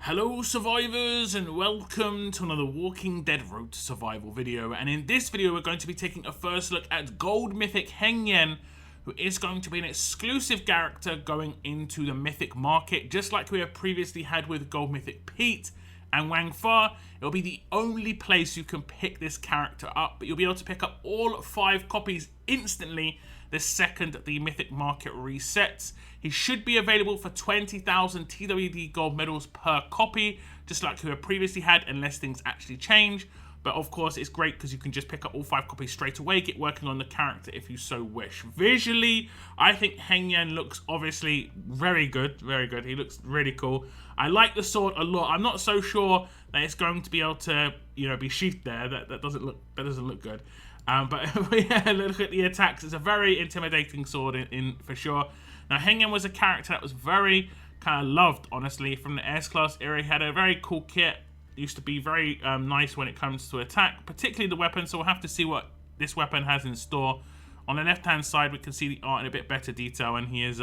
Hello survivors and welcome to another Walking Dead Road to Survival video, and in this video we're going to be taking a first look at Gold Mythic Hengyen, who is going to be an exclusive character going into the Mythic Market, just like we have previously had with Gold Mythic Pete and Wang Fa. It'll be the only place you can pick this character up, but you'll be able to pick up all 5 copies instantly the second the Mythic Market resets. He should be available for 20,000 TWD gold medals per copy, just like we have previously had, unless things actually change. But of course, it's great because you can just pick up all 5 copies straight away, get working on the character if you so wish. Visually, I think Hengyen looks obviously very good, very good. He looks really cool. I like the sword a lot. I'm not so sure that it's going to be able to, be sheathed there. That doesn't look good. But if we look at the attacks, it's a very intimidating sword in for sure. Now, Hengyen was a character that was very kind of loved, honestly, from the S-Class era. He had a very cool kit. Used to be very nice when it comes to attack, particularly the weapon, so we'll have to see what this weapon has in store. On the left-hand side, we can see the art in a bit better detail, and he is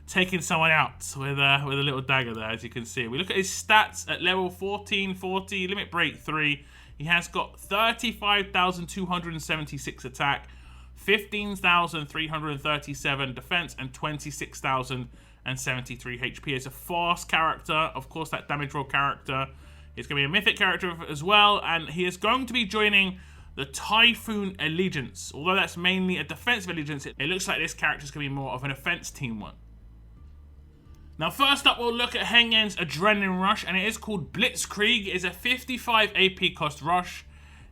taking someone out with a little dagger there, as you can see. We look at his stats at level 1440, limit break 3. He has got 35,276 attack, 15,337 defense, and 26,073 HP. It's a fast character. Of course, that damage roll character is going to be a mythic character as well, and he is going to be joining the Typhoon Allegiance. Although that's mainly a defensive allegiance, it looks like this character is going to be more of an offense team one. Now, first up, we'll look at Hengyen's Adrenaline Rush, and it is called Blitzkrieg. It is a 55 AP cost rush.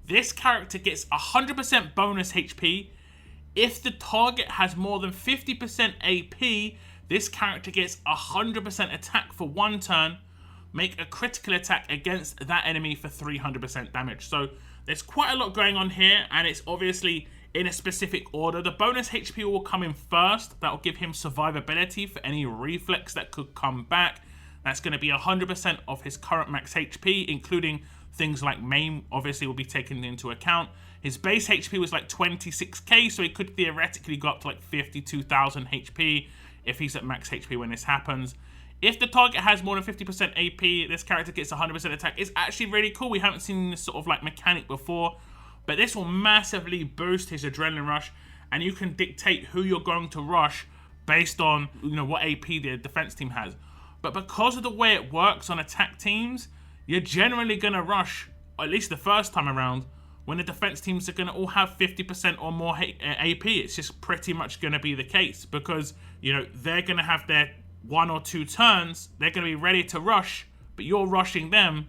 This character gets 100% bonus HP. If the target has more than 50% AP, this character gets 100% attack for 1 turn. Make a critical attack against that enemy for 300% damage. So there's quite a lot going on here, and it's obviously in a specific order. The bonus HP will come in first. That will give him survivability for any reflex that could come back. That's going to be 100% of his current max HP, including things like maim, obviously, will be taken into account. His base HP was like 26k, so he could theoretically go up to like 52,000 HP if he's at max HP when this happens. If the target has more than 50% AP, this character gets 100% attack. It's actually really cool. We haven't seen this sort of like mechanic before, but this will massively boost his adrenaline rush, and you can dictate who you're going to rush based on what AP the defense team has. But because of the way it works on attack teams, you're generally going to rush, at least the first time around, when the defense teams are going to all have 50% or more AP. It's just pretty much going to be the case because they're going to have their 1 or 2 turns. They're going to be ready to rush, but you're rushing them,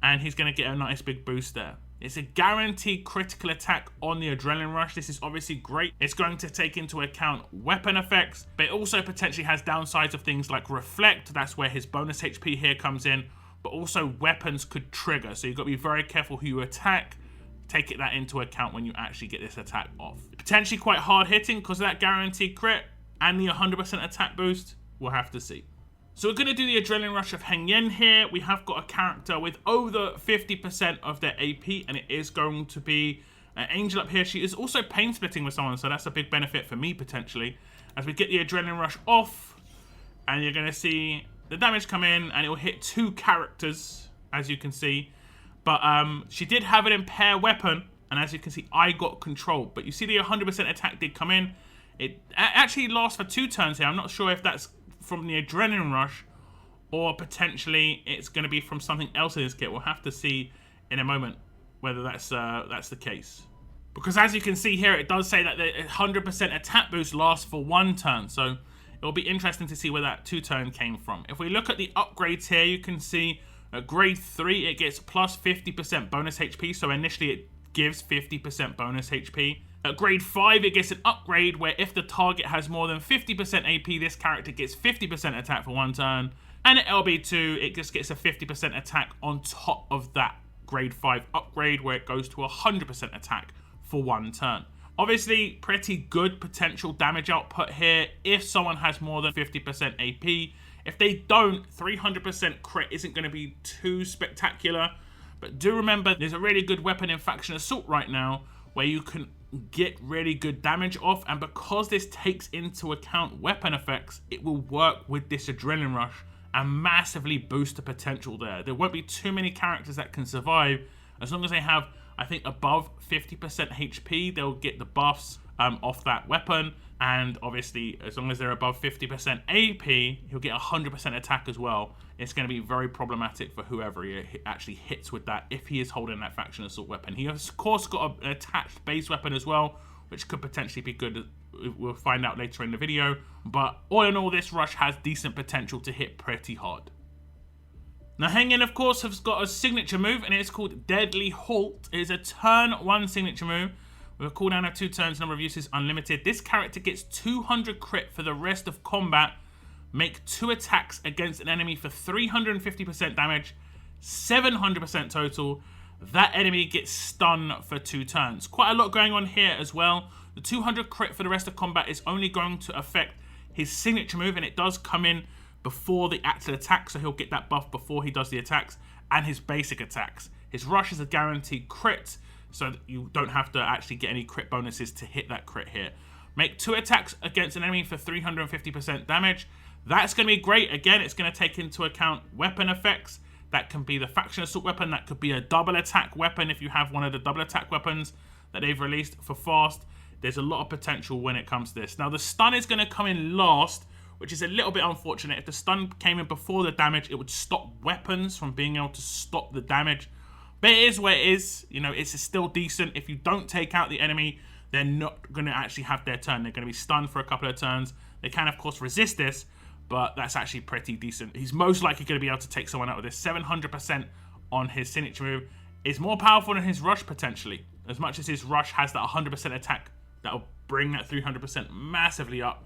and he's going to get a nice big boost there. It's a guaranteed critical attack on the adrenaline rush. This is obviously great. It's going to take into account weapon effects, but it also potentially has downsides of things like reflect. That's where his bonus HP here comes in, but also weapons could trigger. So you've got to be very careful who you attack. Take that into account when you actually get this attack off. Potentially quite hard hitting because of that guaranteed crit and the 100% attack boost. We'll have to see. So we're going to do the Adrenaline Rush of Hengyen here. We have got a character with over 50% of their AP, and it is going to be Angel up here. She is also pain splitting with someone, so that's a big benefit for me potentially. As we get the Adrenaline Rush off, and you're going to see the damage come in, and it will hit 2 characters, as you can see. But she did have an impair weapon, and as you can see, I got control. But you see the 100% attack did come in. It actually lasts for 2 turns here. I'm not sure if that's from the Adrenaline Rush or potentially it's going to be from something else in this kit. We'll have to see in a moment whether that's the case. Because as you can see here, it does say that the 100% attack boost lasts for 1 turn. So it'll be interesting to see where that 2 turn came from. If we look at the upgrades here, you can see at grade 3, it gets plus 50% bonus HP. So initially it gives 50% bonus HP. At grade 5, it gets an upgrade where if the target has more than 50% AP, this character gets 50% attack for 1 turn. And at LB2, it just gets a 50% attack on top of that grade 5 upgrade where it goes to 100% attack for 1 turn. Obviously, pretty good potential damage output here if someone has more than 50% AP. If they don't, 300% crit isn't going to be too spectacular. But do remember, there's a really good weapon in Faction Assault right now where you can get really good damage off, and because this takes into account weapon effects, it will work with this Adrenaline Rush and massively boost the potential there. There won't be too many characters that can survive. As long as they have, I think, above 50% HP, they'll get the buffs off that weapon. And obviously, as long as they're above 50% AP, he'll get 100% attack as well. It's going to be very problematic for whoever he actually hits with that if he is holding that faction assault weapon. He has, of course, got an attached base weapon as well, which could potentially be good. We'll find out later in the video. But all in all, this rush has decent potential to hit pretty hard. Now, Hengyen, of course, has got a signature move, and it's called Deadly Halt. It is a turn 1 signature move with a cooldown of 2 turns, number of uses unlimited. This character gets 200 crit for the rest of combat. Make 2 attacks against an enemy for 350% damage, 700% total. That enemy gets stunned for 2 turns. Quite a lot going on here as well. The 200 crit for the rest of combat is only going to affect his signature move, and it does come in before the actual attack, so he'll get that buff before he does the attacks, and his basic attacks. His rush is a guaranteed crit, so that you don't have to actually get any crit bonuses to hit that crit here. Make 2 attacks against an enemy for 350% damage. That's going to be great. Again, it's going to take into account weapon effects. That can be the faction assault weapon. That could be a double attack weapon if you have one of the double attack weapons that they've released for fast. There's a lot of potential when it comes to this. Now, the stun is going to come in last, which is a little bit unfortunate. If the stun came in before the damage, it would stop weapons from being able to stop the damage. But it is where it is. You know, it's still decent. If you don't take out the enemy, they're not going to actually have their turn. They're going to be stunned for a couple of turns. They can, of course, resist this, but that's actually pretty decent. He's most likely going to be able to take someone out with this. 700% on his signature move is more powerful than his rush, potentially. As much as his rush has that 100% attack, that'll bring that 300% massively up.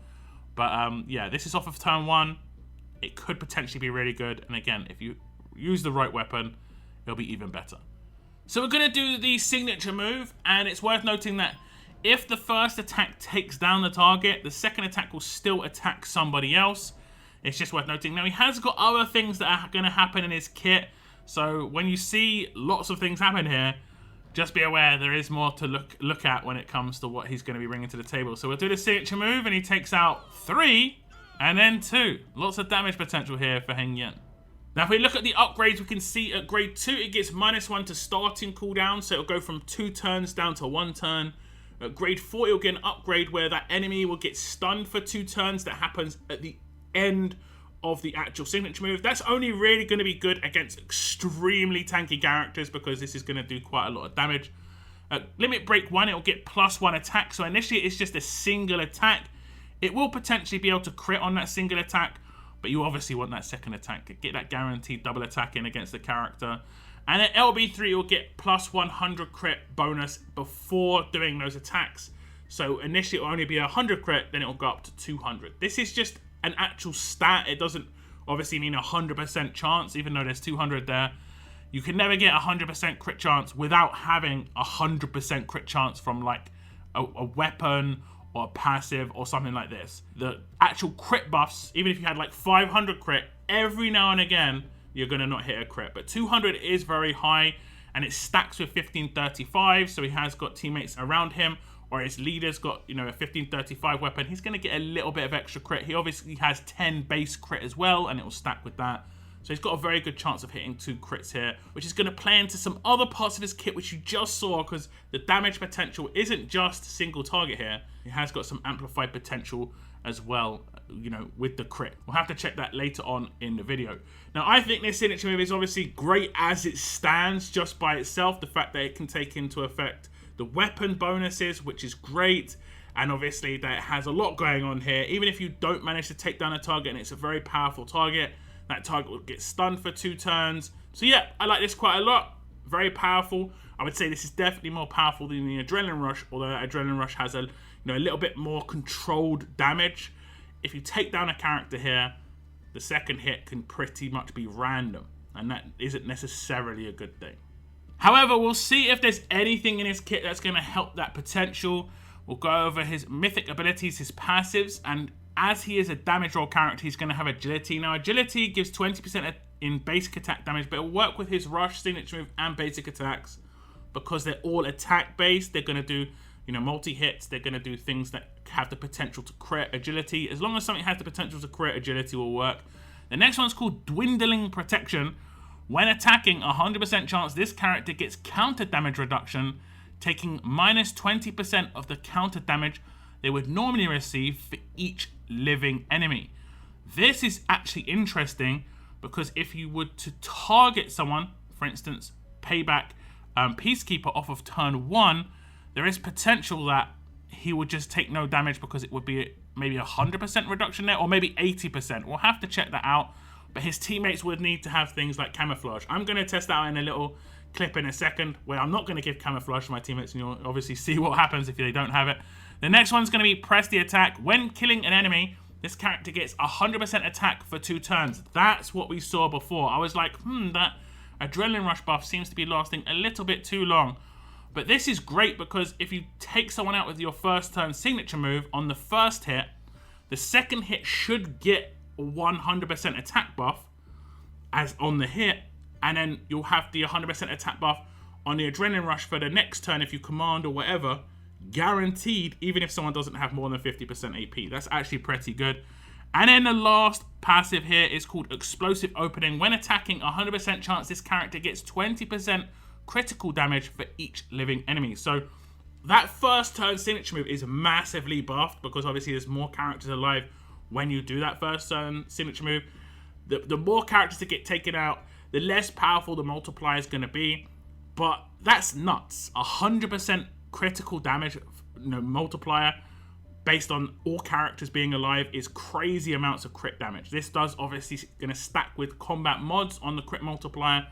But yeah, this is off of turn 1. It could potentially be really good. And again, if you use the right weapon, it'll be even better. So we're going to do the signature move. And it's worth noting that if the first attack takes down the target, the second attack will still attack somebody else. It's just worth noting. Now, he has got other things that are going to happen in his kit. So when you see lots of things happen here, just be aware there is more to look at when it comes to what he's going to be bringing to the table. So we'll do the signature move, and he takes out 3 and then 2. Lots of damage potential here for Hengyen. Now, if we look at the upgrades, we can see at grade 2, it gets -1 to starting cooldown. So it'll go from 2 turns down to 1 turn. At grade 4, you'll get an upgrade where that enemy will get stunned for 2 turns. That happens at the end of the actual signature move. That's only really going to be good against extremely tanky characters because this is going to do quite a lot of damage. At limit break 1, it will get +1 attack. So initially, it's just a single attack. It will potentially be able to crit on that single attack, but you obviously want that second attack. Get that guaranteed double attack in against the character. And at LB3, you'll get +100 crit bonus before doing those attacks. So initially, it will only be 100 crit, then it will go up to 200. This is just an actual stat. It doesn't obviously mean 100% chance, even though there's 200 there. You can never get 100% crit chance without having 100% crit chance from like a weapon or a passive or something like this. The actual crit buffs, even if you had like 500 crit, every now and again, you're going to not hit a crit. But 200 is very high, and it stacks with 1535, so he has got teammates around him, or his leader's got, you know, a 1535 weapon. He's going to get a little bit of extra crit. He obviously has 10 base crit as well, and it will stack with that. So he's got a very good chance of hitting 2 crits here, which is going to play into some other parts of his kit, which you just saw, because the damage potential isn't just single target here. It has got some amplified potential as well, you know, with the crit. We'll have to check that later on in the video. Now, I think this signature move is obviously great as it stands just by itself. The fact that it can take into effect the weapon bonuses, which is great. And obviously that it has a lot going on here. Even if you don't manage to take down a target and it's a very powerful target, that target will get stunned for 2 turns. So yeah, I like this quite a lot. Very powerful. I would say this is definitely more powerful than the Adrenaline Rush, although that Adrenaline Rush has a little bit more controlled damage. If you take down a character here, the second hit can pretty much be random, and that isn't necessarily a good thing. However, we'll see if there's anything in his kit that's going to help that potential. We'll go over his mythic abilities, his passives, and as he is a damage roll character, he's going to have agility. Now, agility gives 20% in basic attack damage, but it'll work with his rush, signature move, and basic attacks. Because they're all attack-based, they're going to do, multi-hits. They're going to do things that have the potential to crit agility. As long as something has the potential to crit, agility will work. The next one's called Dwindling Protection. When attacking, 100% chance this character gets counter damage reduction, taking minus 20% of the counter damage they would normally receive for each living enemy. This is actually interesting because if you were to target someone, for instance, Payback Peacekeeper off of turn 1, there is potential that he would just take no damage because it would be maybe 100% reduction there, or maybe 80%. We'll have to check that out. But his teammates would need to have things like camouflage. I'm going to test that out in a little clip in a second, where I'm not going to give camouflage to my teammates, and you'll obviously see what happens if they don't have it. The next one's going to be Press the Attack. When killing an enemy, this character gets 100% attack for 2 turns. That's what we saw before. I was like, that Adrenaline Rush buff seems to be lasting a little bit too long. But this is great because if you take someone out with your first turn signature move on the first hit, the second hit should get 100% attack buff as on the hit, and then you'll have the 100% attack buff on the Adrenaline Rush for the next turn if you command or whatever, guaranteed, even if someone doesn't have more than 50% AP. That's actually pretty good. And then the last passive here is called Explosive Opening. When attacking, 100% chance this character gets 20% critical damage for each living enemy. So that first turn signature move is massively buffed because obviously there's more characters alive when you do that first turn signature move. The more characters that get taken out, the less powerful the multiplier is going to be. But that's nuts. 100% critical damage multiplier based on all characters being alive is crazy amounts of crit damage. This does obviously going to stack with combat mods on the crit multiplier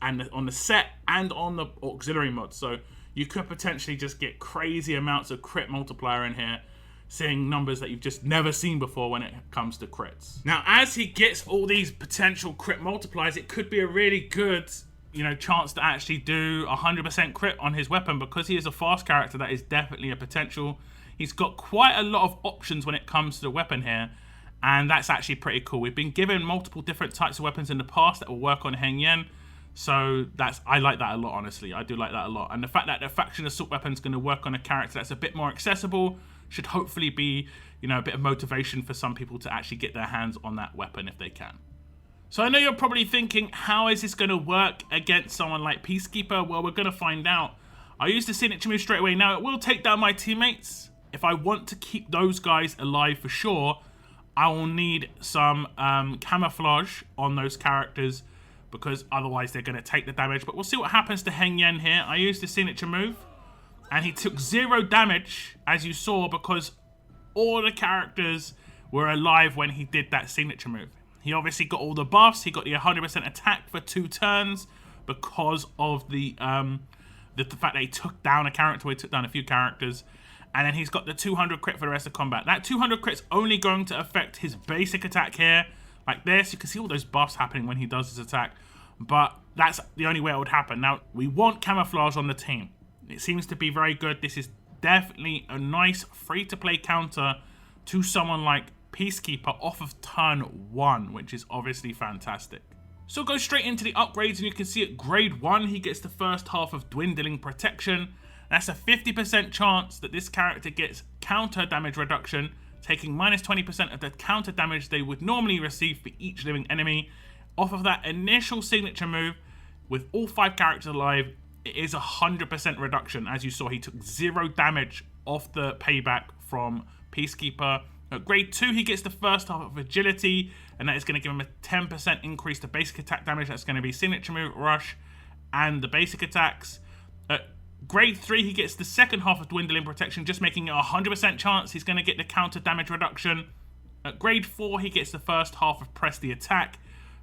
and on the set and on the auxiliary mods. So you could potentially just get crazy amounts of crit multiplier in here, seeing numbers that you've just never seen before when it comes to crits. Now, as he gets all these potential crit multipliers, it could be a really good, chance to actually do 100% crit on his weapon because he is a fast character. That is definitely a potential. He's got quite a lot of options when it comes to the weapon here, and that's actually pretty cool. We've been given multiple different types of weapons in the past that will work on Hengyen, so I like that a lot, honestly. I do like that a lot. And the fact that the faction assault weapon is going to work on a character that's a bit more accessible should hopefully be, a bit of motivation for some people to actually get their hands on that weapon if they can. So I know you're probably thinking, how is this going to work against someone like Peacekeeper? Well, we're going to find out. I'll use the signature move straight away. Now, it will take down my teammates. If I want to keep those guys alive for sure, I will need some camouflage on those characters because otherwise they're going to take the damage. But we'll see what happens to Hengyen here. I used the signature move, and he took 0 damage, as you saw, because all the characters were alive when he did that signature move. He obviously got all the buffs. He got the 100% attack for 2 turns because of the fact that he took down a character. He took down a few characters. And then he's got the 200 crit for the rest of combat. That 200 crit's only going to affect his basic attack here. Like this, you can see all those buffs happening when he does his attack. But that's the only way it would happen. Now, we want camouflage on the team. It seems to be very good. This is definitely a nice free-to-play counter to someone like Peacekeeper off of turn 1, which is obviously fantastic. So go straight into the upgrades, and you can see at grade 1, he gets the first half of Dwindling Protection. That's a 50% chance that this character gets counter damage reduction, taking minus 20% of the counter damage they would normally receive for each living enemy. Off of that initial signature move, with all 5 characters alive, it is 100% reduction. As you saw, he took 0 damage off the payback from Peacekeeper. At grade 2, he gets the first half of Agility, and that is going to give him a 10% increase to basic attack damage. That's going to be signature move, rush, and the basic attacks. At grade 3, he gets the second half of Dwindling Protection, just making it a 100% chance he's going to get the counter damage reduction. At grade 4, he gets the first half of Press the Attack,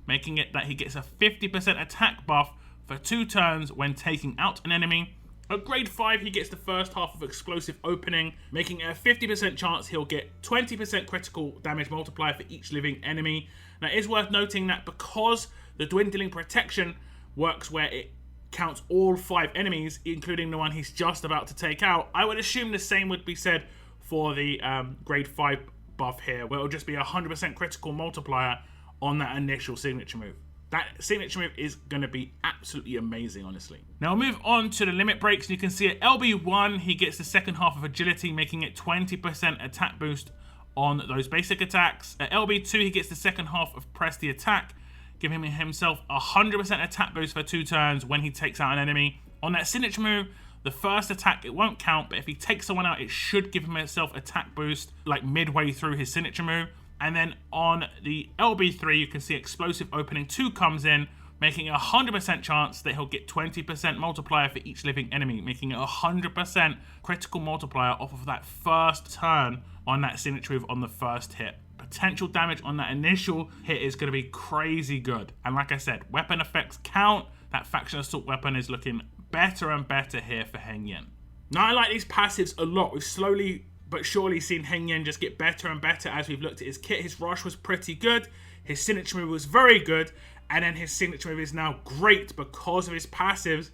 making it that he gets a 50% attack buff for 2 turns when taking out an enemy. At grade 5, he gets the first half of Explosive Opening, making it a 50% chance he'll get 20% critical damage multiplier for each living enemy. Now, it is worth noting that because the Dwindling Protection works where it counts all 5 enemies, including the one he's just about to take out, I would assume the same would be said for the grade 5 buff here, where it'll just be a 100% critical multiplier on that initial signature move. That signature move is going to be absolutely amazing, honestly. Now, we'll move on to the limit breaks. And you can see at LB1, he gets the second half of Agility, making it 20% attack boost on those basic attacks. At LB2, he gets the second half of press the attack, giving himself 100% attack boost for 2 turns when he takes out an enemy. On that signature move, the first attack, it won't count, but if he takes someone out, it should give himself attack boost like midway through his signature move. And then on the LB3, you can see explosive opening 2 comes in, making a 100% chance that he'll get 20% multiplier for each living enemy, making it 100% critical multiplier off of that first turn on that signature move on the first hit. Potential damage on that initial hit is going to be crazy good. And like I said, weapon effects count. That faction assault weapon is looking better and better here for Hengyen. Now, I like these passives a lot. We've slowly but surely seen Hengyen just get better and better as we've looked at his kit. His rush was pretty good. His signature move was very good. And then his signature move is now great because of his passives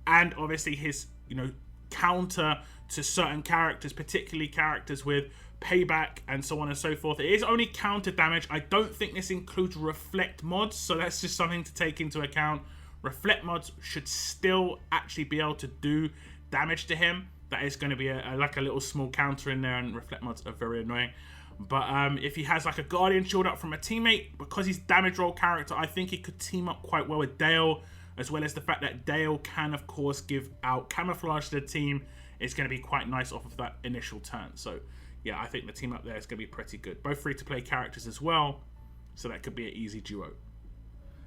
and obviously his, counter to certain characters, particularly characters with payback and so on and so forth. It is only counter damage. I don't think this includes reflect mods, so that's just something to take into account. Reflect mods should still actually be able to do damage to him. That is going to be like a little small counter in there, and reflect mods are very annoying. But if he has like a Guardian Shield up from a teammate, because he's damage roll character, I think he could team up quite well with Dale, as well as the fact that Dale can, of course, give out camouflage to the team. It's going to be quite nice off of that initial turn. So, yeah, I think the team up there is going to be pretty good. Both free-to-play characters as well, so that could be an easy duo.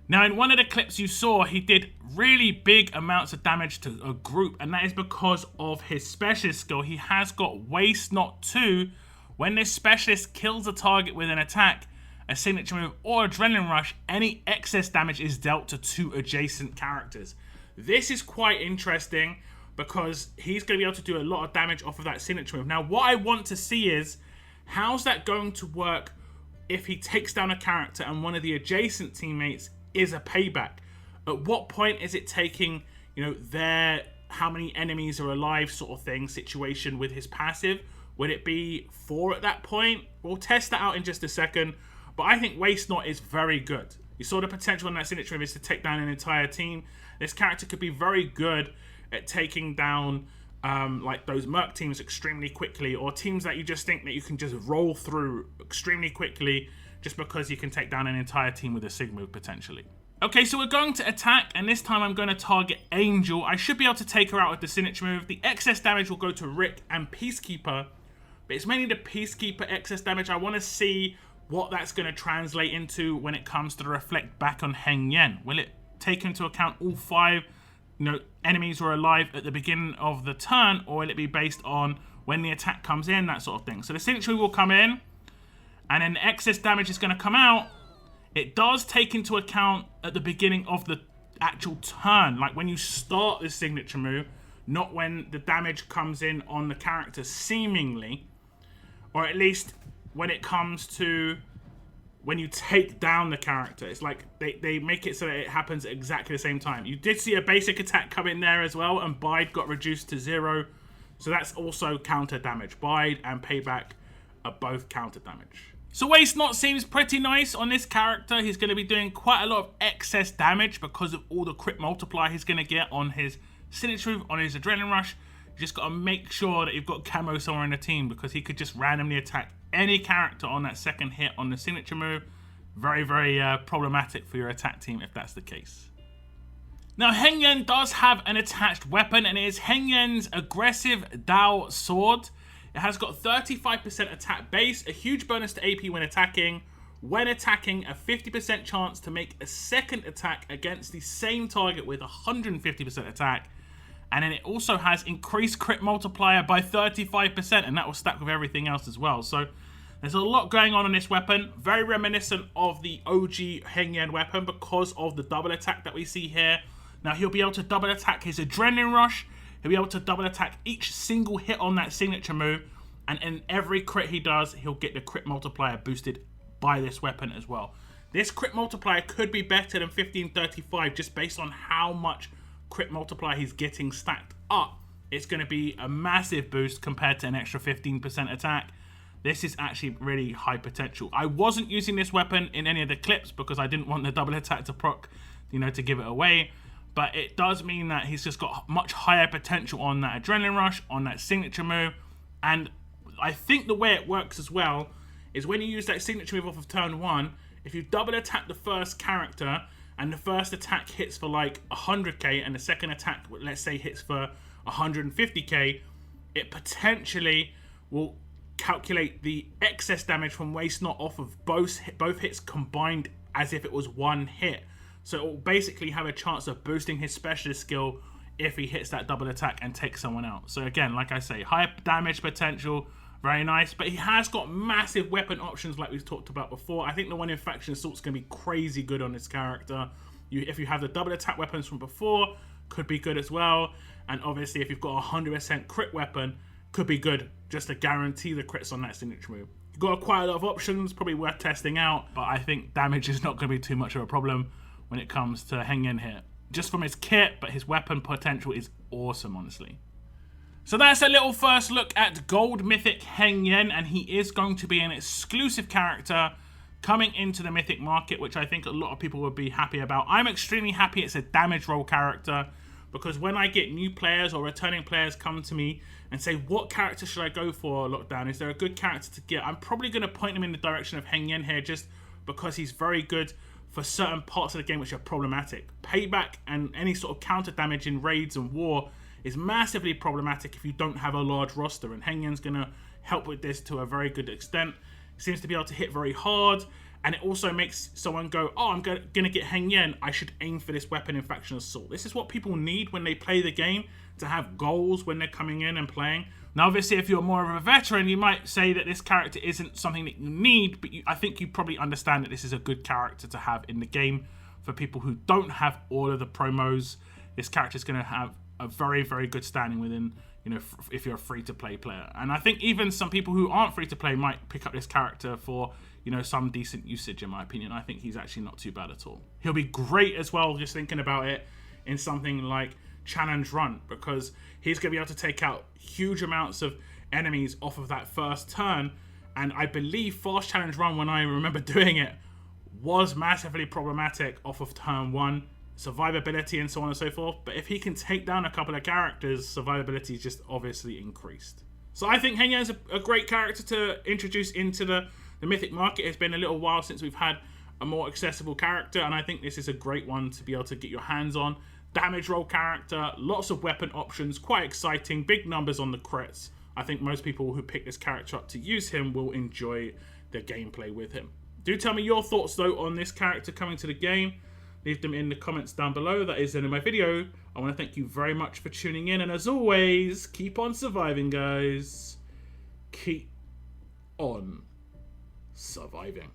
Now, in one of the clips you saw, he did really big amounts of damage to a group, and that is because of his specialist skill. He has got Waste Not 2. When this specialist kills a target with an attack, a signature move, or adrenaline rush, any excess damage is dealt to 2 adjacent characters. This is quite interesting because he's going to be able to do a lot of damage off of that signature move. Now, what I want to see is, how's that going to work if he takes down a character and one of the adjacent teammates is a payback? At what point is it taking, their how many enemies are alive sort of thing situation with his passive? Would it be 4 at that point? We'll test that out in just a second. But I think Waste Not is very good. You saw the potential in that signature move is to take down an entire team. This character could be very good at taking down like those Merc teams extremely quickly, or teams that you just think that you can just roll through extremely quickly just because you can take down an entire team with a Sig move potentially. Okay, so we're going to attack, and this time I'm going to target Angel. I should be able to take her out with the signature move. The excess damage will go to Rick and Peacekeeper, but it's mainly the Peacekeeper excess damage. I want to see what that's going to translate into when it comes to the reflect back on Hengyen. Will it take into account all 5 enemies were alive at the beginning of the turn, or will it be based on when the attack comes in, that sort of thing? So the signature will come in, and then the excess damage is going to come out. It does take into account at the beginning of the actual turn, like when you start the signature move, not when the damage comes in on the character seemingly, or at least when it comes to when you take down the character. It's like they make it so that it happens at exactly the same time. You did see a basic attack come in there as well, and Bide got reduced to 0. So that's also counter damage. Bide and Payback are both counter damage. So Waste Not seems pretty nice on this character. He's going to be doing quite a lot of excess damage because of all the crit multiplier he's going to get on his signature move, on his adrenaline rush. You just got to make sure that you've got camo somewhere in the team, because he could just randomly attack any character on that second hit on the signature move. Very, very problematic for your attack team if that's the case. Now, Hengyen does have an attached weapon, and it is Hengyen's aggressive Dao sword. It has got 35% attack base, a huge bonus to AP when attacking. When attacking, a 50% chance to make a second attack against the same target with 150% attack. And then it also has increased crit multiplier by 35%, and that will stack with everything else as well. So there's a lot going on this weapon. Very reminiscent of the OG Hengyen weapon because of the double attack that we see here. Now, he'll be able to double attack his adrenaline rush. He'll be able to double attack each single hit on that signature move. And in every crit he does, he'll get the crit multiplier boosted by this weapon as well. This crit multiplier could be better than 1535 just based on how much crit multiplier he's getting stacked up. It's going to be a massive boost compared to an extra 15% attack. This is actually really high potential. I wasn't using this weapon in any of the clips because I didn't want the double attack to proc, to give it away. But it does mean that he's just got much higher potential on that adrenaline rush, on that signature move. And I think the way it works as well is when you use that signature move off of turn 1, if you double attack the first character and the first attack hits for like 100k and the second attack, let's say, hits for 150k, it potentially will calculate the excess damage from Waste Not off of both hits combined as if it was one hit. So it will basically have a chance of boosting his specialist skill if he hits that double attack and takes someone out. So again, like I say, high damage potential, very nice, but he has got massive weapon options like we've talked about before. I think the one in Faction Assault is going to be crazy good on this character. If you have the double attack weapons from before, could be good as well. And obviously if you've got a 100% crit weapon, could be good just to guarantee the crits on that signature move. You've got quite a lot of options, probably worth testing out, but I think damage is not going to be too much of a problem when it comes to Hengyen here. Just from his kit, but his weapon potential is awesome, honestly. So that's a little first look at Gold Mythic Hengyen, and he is going to be an exclusive character coming into the Mythic Market, which I think a lot of people would be happy about. I'm extremely happy it's a damage roll character, because when I get new players or returning players come to me and say, what character should I go for, Lockdown? Is there a good character to get? I'm probably going to point them in the direction of Hengyen here, just because he's very good for certain parts of the game which are problematic. Payback and any sort of counter damage in raids and war is massively problematic if you don't have a large roster, and Hengyen's going to help with this to a very good extent. He seems to be able to hit very hard, and it also makes someone go, oh, I'm going to get Hengyen, I should aim for this weapon in Faction Assault. This is what people need when they play the game, to have goals when they're coming in and playing. Now, obviously, if you're more of a veteran, you might say that this character isn't something that you need, but I think you probably understand that this is a good character to have in the game. For people who don't have all of the promos, this character is going to have a very, very good standing within, you know, if you're a free-to-play player. And I think even some people who aren't free-to-play might pick up this character for, you know, some decent usage, in my opinion. I think he's actually not too bad at all. He'll be great as well, just thinking about it, in something like Challenge Run, because he's going to be able to take out huge amounts of enemies off of that first turn. And I believe Fast Challenge Run, when I remember doing it, was massively problematic off of turn 1, survivability and so on and so forth. But if he can take down a couple of characters, survivability is just obviously increased. So I think Hengyen is a great character to introduce into the Mythic Market. It's been a little while since we've had a more accessible character, and I think this is a great one to be able to get your hands on. Damage roll character, lots of weapon options, quite exciting, big numbers on the crits. I think most people who pick this character up to use him will enjoy the gameplay with him. Do tell me your thoughts though on this character coming to the game. Leave them in the comments down below. That is the end of my video. I want to thank you very much for tuning in, and as always, keep on surviving, guys. Keep on surviving.